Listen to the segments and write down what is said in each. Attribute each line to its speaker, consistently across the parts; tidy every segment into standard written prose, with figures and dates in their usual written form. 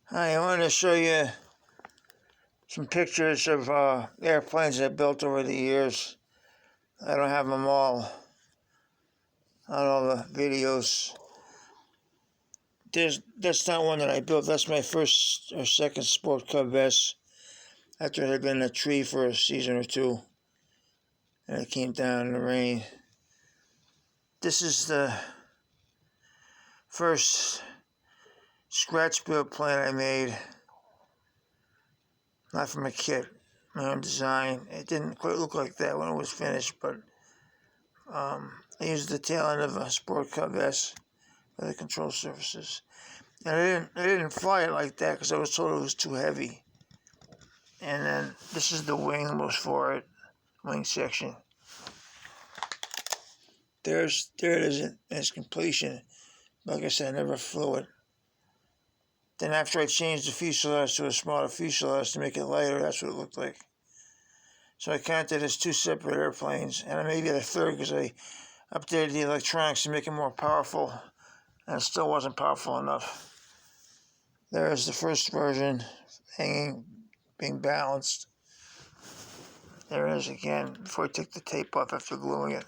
Speaker 1: Hi, I wanted to show you some pictures of airplanes I built over the years. I don't have them all on all the videos. That's not one that I built. That's my first or second Sport Cub S after it had been in a tree for a season or two. And it came down in the rain. This is the first scratch built plane I made. Not from a kit, my own design. It didn't quite look like that when it was finished, but I used the tail end of a Sport Cub S for the control surfaces. And I didn't fly it like that because I was told it was too heavy. And then this is the wing that was for it, wing section. There it is in its completion. Like I said, I never flew it. Then after I changed the fuselage to a smaller fuselage to make it lighter, that's what it looked like. So I counted as two separate airplanes, and I maybe had a third because I updated the electronics to make it more powerful, and it still wasn't powerful enough. There is the first version, hanging, being balanced. There it is again, before I took the tape off after gluing it.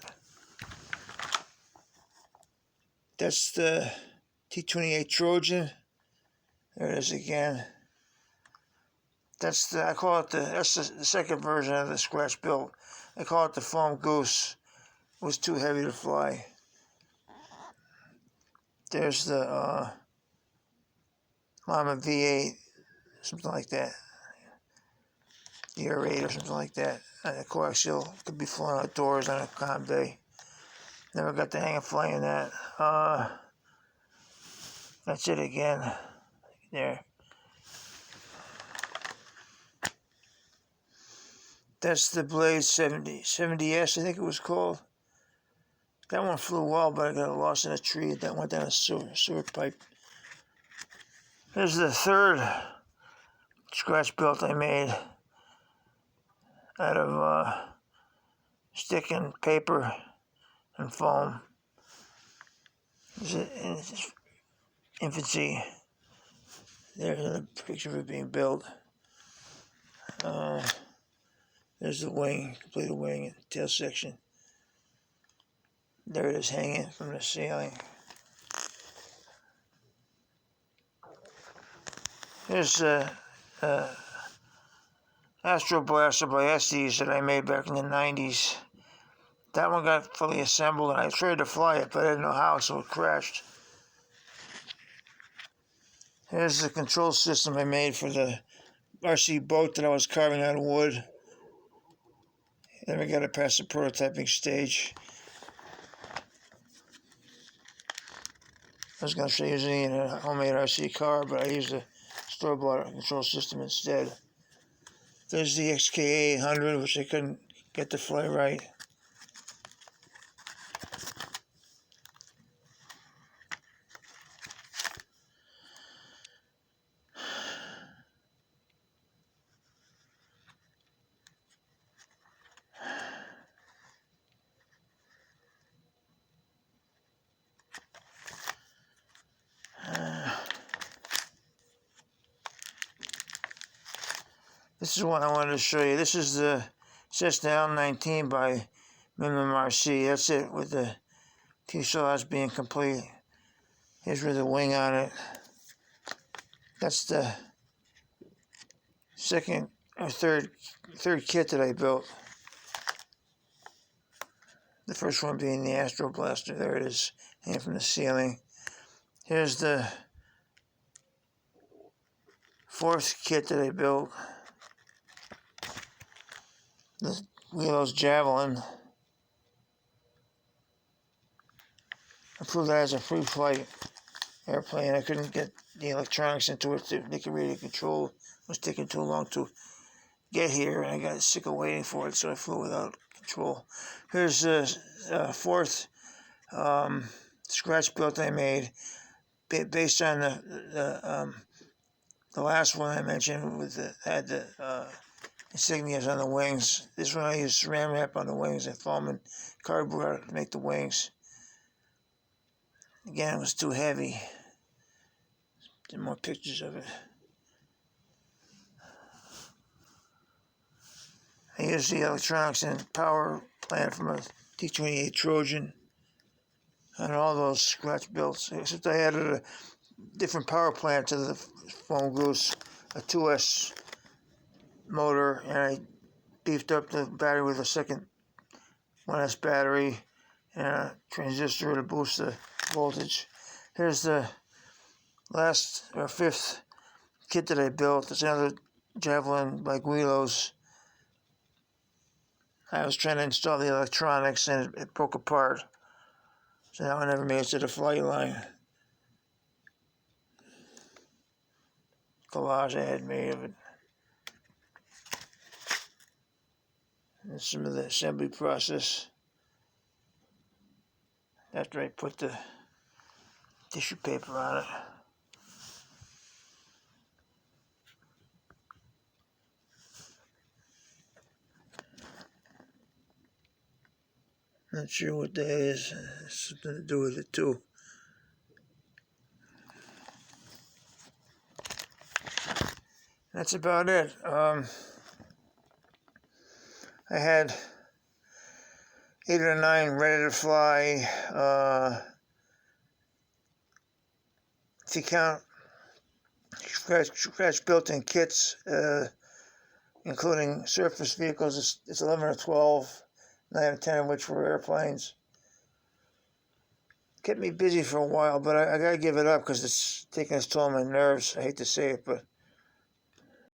Speaker 1: That's the T-28 Trojan. There it is again. That's the second version of the scratch built. I call it the Foam Goose. It was too heavy to fly. There's the Llama V8, something like that. Year 8 or something like that. And a coaxial could be flown outdoors on a calm day. Never got the hang of flying that. That's it again. There. That's the Blade 70S, I think it was called. That one flew well, but I got lost in a tree. That went down a sewer pipe. Here's the third scratch built I made out of stick and paper and foam. This is in its infancy. There's a picture of it being built. There's the wing, completed wing and tail section. There it is hanging from the ceiling. Here's Astro Blaster by Estes that I made back in the 90s. That one got fully assembled and I tried to fly it, but I didn't know how, so it crashed. Here's the control system I made for the RC boat that I was carving out of wood. Then we got it past the prototyping stage. I was going to show you using it in a homemade RC car, but I used a store-bought control system instead. There's the XKA 800, which I couldn't get to fly right. This is one I wanted to show you. This is the Cessna L19 by Minimum RC. That's it, with the fuselage being complete. Here's with the wing on it. That's the second or third kit that I built. The first one being the Astro Blaster. There it is, hanging from the ceiling. Here's the fourth kit that I built. The Wheelos Javelin. I flew that as a free flight airplane. I couldn't get the electronics into it to make it radio control. It was taking too long to get here, and I got sick of waiting for it, so I flew without control. Here's the fourth scratch built I made, based on the last one I mentioned with had the insignias on the wings. This one I used saran wrap on the wings and foam and cardboard to make the wings. Again, it was too heavy. More pictures of it. here's the electronics and power plant from a T-28 Trojan. And all those scratch builds, except I added a different power plant to the Foam Goose, a 2S motor, and I beefed up the battery with a second 1S battery and a transistor to boost the voltage. Here's the last or fifth kit that I built. It's another Javelin by Guilos. I was trying to install the electronics and it broke apart. So that one never made it to the flight line. Collage I had made of it. And some of the assembly process. After I put the tissue paper on it. Not sure what that is. It's something to do with it too. That's about it. I had 8 or 9 ready to fly. If you count scratch built-in kits, including surface vehicles, it's 11 or 12. 9 or 10 of which were airplanes. Kept me busy for a while, but I gotta give it up because it's taking its toll on my nerves. I hate to say it, but